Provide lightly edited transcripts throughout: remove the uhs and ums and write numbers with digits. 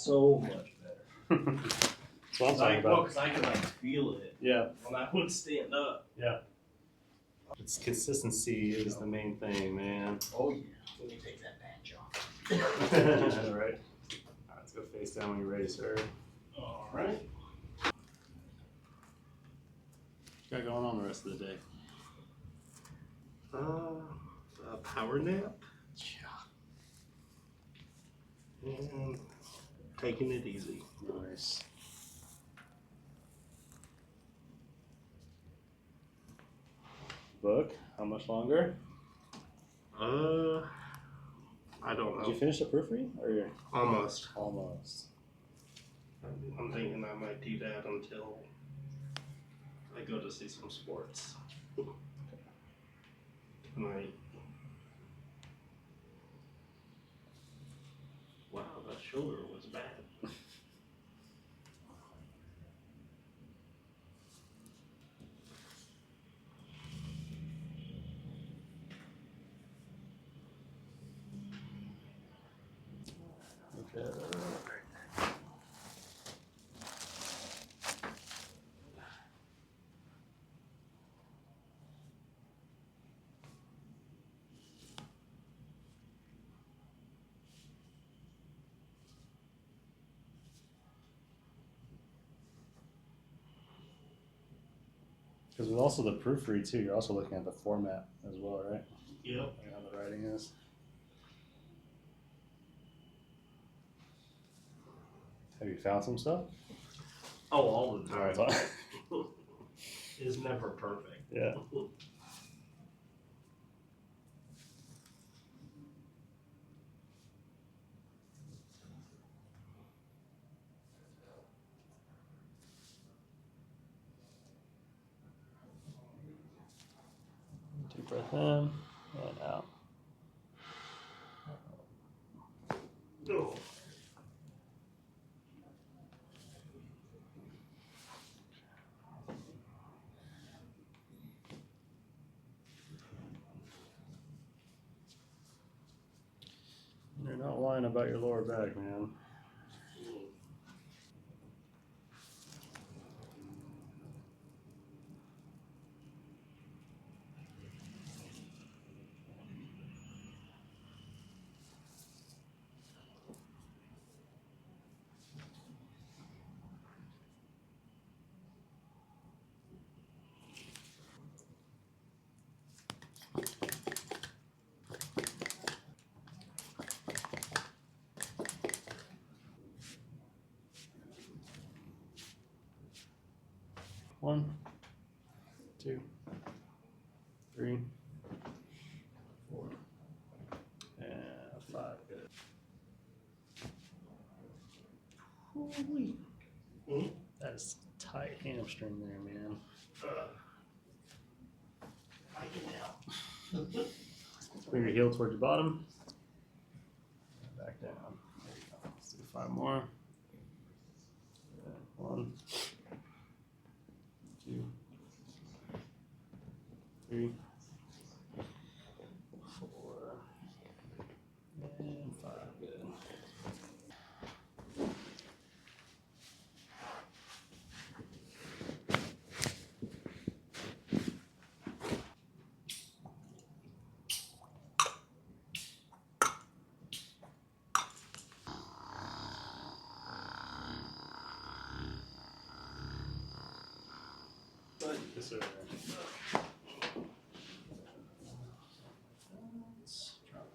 so much better. That's what I'm talking about. Because I can like feel it. Yeah. When I would stand up. Yeah. It's consistency is the main thing, man. Oh yeah. Let me take that patch off. All right. Let's go face down when you're ready, sir. All right. What got going on the rest of the day? A power nap. Yeah. And taking it easy. Nice. Book? How much longer? I don't know. Did you finish the proofread? Or you're... Almost. Almost. I'm thinking I might do that until I go to see some sports. Tonight. Wow, that shoulder was bad. Okay. Because with also the proofread too, you're also looking at the format as well, right? Yep. Like how the writing is. Have you found some stuff? Oh, all the All time. right. It's never perfect. Yeah. Deep breath in and out. No. You're not lying about your lower back, man. One, 2, 3, 4, and 5. Good. Holy. That is tight hamstring there, man. I can help. Bring your heel towards your bottom. Back down. There you go. Let's do 5 more. 1, 2, 3, 4, and 5. Good. Yes, sir. Drop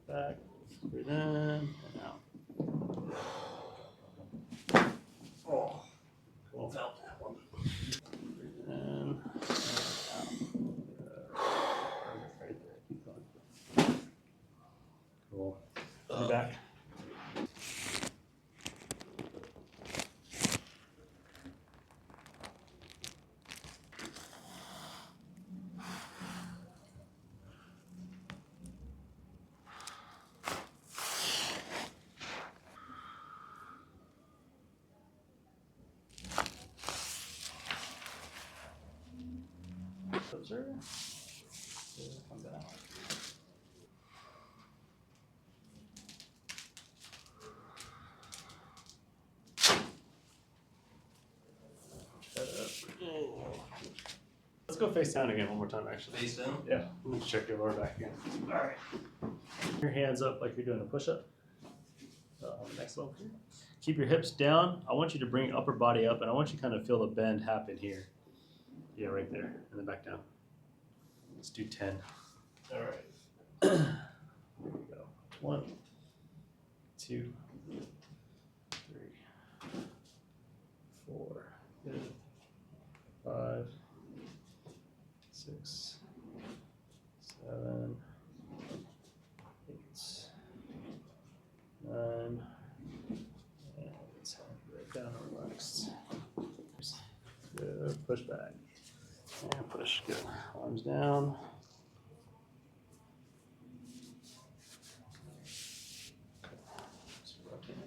back, breathe in and out. Oh, Cool. felt that one. Breathe in and out. Right there. Keep going. Cool. Be back. Observe. Come down. go face down again one more time, actually. Face down? Yeah. Let me check your lower back again. All right. Your hands up like you're doing a push-up. Next one. Keep your hips down. I want you to bring your upper body up, and I want you to kind of feel the bend happen here. Yeah, right there, and then back down. Let's do 10. All right. Here we go. 1, 2, 3, 4, 5, 6, 7, 8, 9, and let's have it down and relaxed. Good. Push back. And push. Good. Arms down. Just rotate it.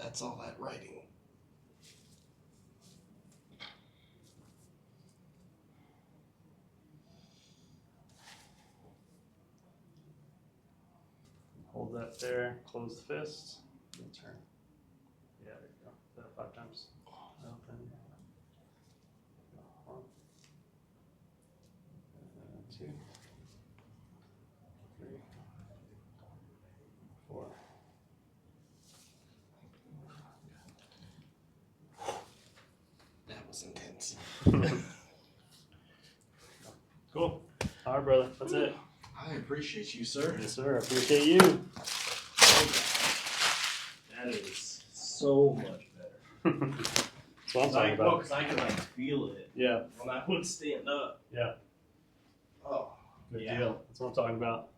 That's all that writing. Hold that there. Close the fist. And turn. Yeah, there you go. Do that 5 times. Open. 1, 2, 3, 4. That was intense. Cool. All right, brother. That's it. I appreciate you, sir. Yes, sir. I appreciate you. That is so much better. That's what I'm talking about. Because I can like feel it Yeah. when I would stand up. Yeah. Oh, Good yeah. deal. That's what I'm talking about.